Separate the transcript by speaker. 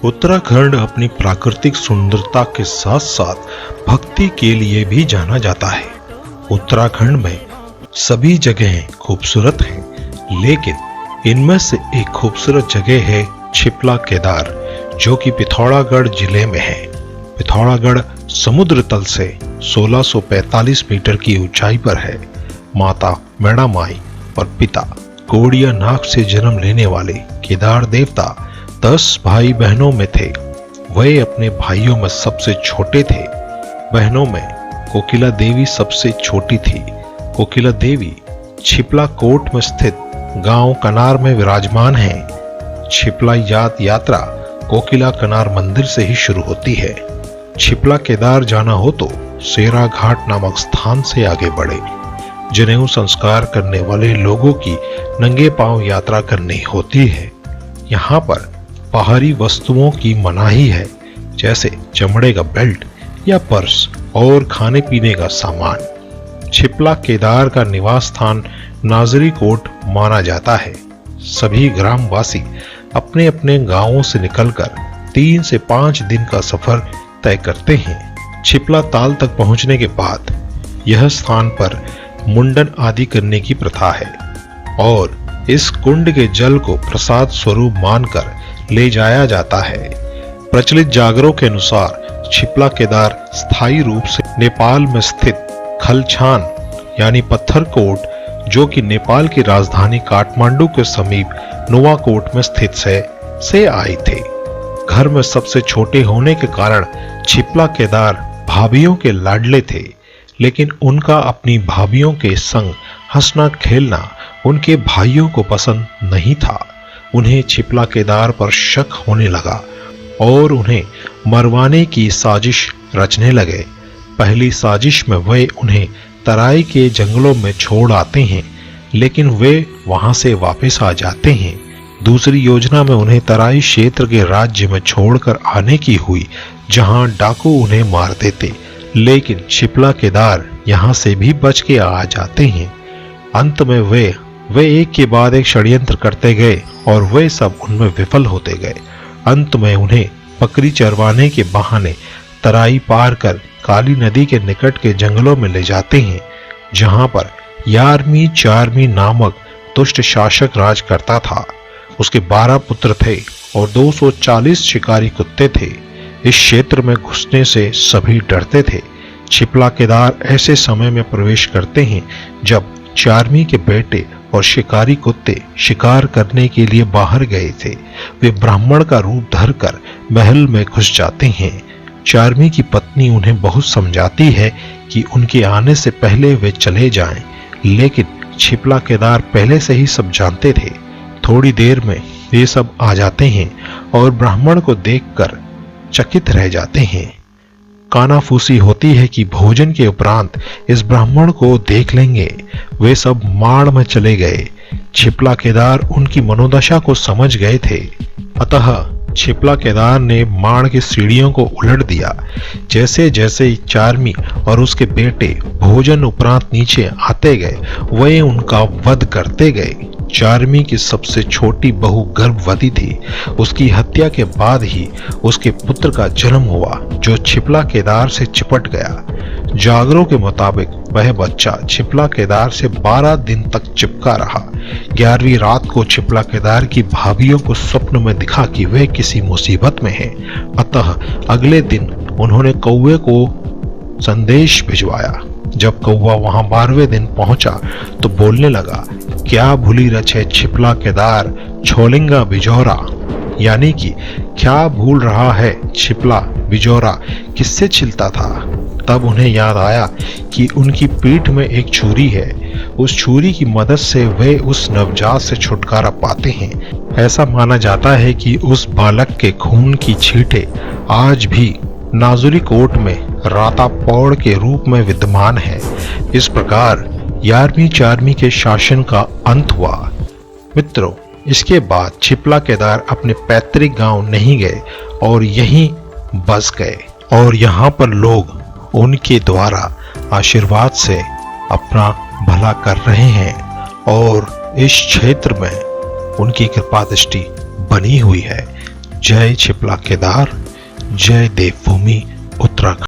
Speaker 1: उत्तराखंड अपनी प्राकृतिक सुंदरता के साथ साथ भक्ति के लिए भी जाना जाता है। उत्तराखंड में सभी जगहें खूबसूरत हैं, लेकिन इनमें से एक खूबसूरत जगह है छिपला केदार, जो कि पिथौरागढ़ जिले में है। पिथौरागढ़ समुद्र तल से 1645 मीटर की ऊंचाई पर है। माता मैड़ा माई और पिता कोड़िया नाग से जन्म लेने वाले केदार देवता 10 भाई बहनों में थे। वह अपने भाइयों में सबसे छोटे थे। बहनों में कोकिला देवी सबसे छोटी थी। कोकिला देवी छिपला कोट में स्थित गांव कनार में विराजमान है। छिपला यात्रा कोकिला कनार मंदिर से ही शुरू होती है। छिपला केदार जाना हो तो सेरा घाट नामक स्थान से आगे बढ़े। जनेऊ संस्कार करने वाले लोगों की नंगे पांव यात्रा करनी होती है। यहाँ पर बाहरी वस्तुओं की मनाही है, जैसे चमड़े का बेल्ट या पर्स और खाने पीने का सामान। छिपला केदार का निवास स्थान नाजरी कोट माना जाता है। सभी ग्रामवासी अपने अपने गांवों से निकलकर 3 से 5 दिन का सफर तय करते हैं। छिपला ताल तक पहुंचने के बाद यह स्थान पर मुंडन आदि करने की प्रथा है और इस कुंड के जल को प्रसाद स्वरूप मानकर ले जाया जाता है। प्रचलित जागरों के अनुसार छिपला केदार स्थायी रूप से नेपाल में स्थित खलछान यानी पत्थर कोट, जो कि नेपाल की राजधानी काठमांडू के समीप नुवाकोट में स्थित से आए थे। घर में सबसे छोटे होने के कारण छिपला केदार भाभियों के लाडले थे, लेकिन उनका अपनी भाभियों के संग हंसना खेलना उनके भाइयों को पसंद नहीं था। उन्हें छिपला केदार पर शक होने लगा और उन्हें मरवाने की साजिश रचने लगे। पहली साजिश में वे उन्हें तराई के जंगलों में छोड़ आते हैं, लेकिन वे वहां से वापस आ जाते हैं। दूसरी योजना में उन्हें तराई क्षेत्र के राज्य में छोड़कर आने की हुई, जहां डाकू उन्हें मार देते, लेकिन छिपला केदार यहां से भी बच के आ जाते हैं। अंत में वे एक के बाद एक षड्यंत्र करते गए और वे सब उनमें विफल होते गए। अंत में उन्हें बकरी चरवाने के बहाने तराई पार कर काली नदी के निकट के जंगलों में ले जाते हैं, जहां पर यारमी चारमी नामक दुष्ट शासक राज करता था। उसके 12 पुत्र थे और 240 शिकारी कुत्ते थे। इस क्षेत्र में घुसने से सभी डरते थे। छिपला केदार ऐसे समय में प्रवेश करते हैं जब चारमी के बेटे और शिकारी कुत्ते शिकार करने के लिए बाहर गए थे। वे ब्राह्मण का रूप धरकर महल में घुस जाते हैं। चारमी की पत्नी उन्हें बहुत समझाती है कि उनके आने से पहले वे चले जाएं, लेकिन छिपला केदार पहले से ही सब जानते थे। थोड़ी देर में ये सब आ जाते हैं और ब्राह्मण को देखकर चकित रह जाते हैं। कानाफूसी होती है कि भोजन के उपरांत इस ब्राह्मण को देख लेंगे। वे सब माड़ में चले गए। छिपला केदार उनकी मनोदशा को समझ गए थे, अतः छिपला केदार ने माड़ की सीढ़ियों को उलट दिया। जैसे जैसे चारमी और उसके बेटे भोजन उपरांत नीचे आते गए, वे उनका वध करते गए। चारमी की सबसे छोटी बहू गर्भवती थी। उसकी हत्या के बाद ही उसके पुत्र का जन्म हुआ, जो छिपला केदार से चिपट गया। जागरों के मुताबिक वह बच्चा छिपला केदार से 12 दिन तक चिपका रहा। 11वीं रात को छिपला केदार की भाभियों को स्वप्न में दिखा कि वे किसी मुसीबत में हैं। अतः अगले दिन उन्होंने कौवे को संदेश भिजवाया। जब कौवा वहां 12वें दिन पहुंचा तो बोलने लगा, क्या भूली रचे छिपला केदार छोलिंगा बिजौरा, यानी कि क्या भूल रहा है छिपला बिजौरा किससे छिलता था। तब उन्हें याद आया कि उनकी पीठ में एक छुरी है। उस छुरी की मदद से वे उस नवजात से छुटकारा पाते हैं। ऐसा माना जाता है कि उस बालक के खून की छींटे आज भी नाजुरी कोट में राता पौड़ के रूप में विद्यमान है। इस प्रकार 11वीं चारमी के शासन का अंत हुआ। मित्रों, इसके बाद छिपला केदार अपने पैतृक गांव नहीं गए और यहीं बस गए और यहाँ पर लोग उनके द्वारा आशीर्वाद से अपना भला कर रहे हैं और इस क्षेत्र में उनकी कृपा दृष्टि बनी हुई है। जय छिपला केदार, जय देवभूमि उत्तराखंड।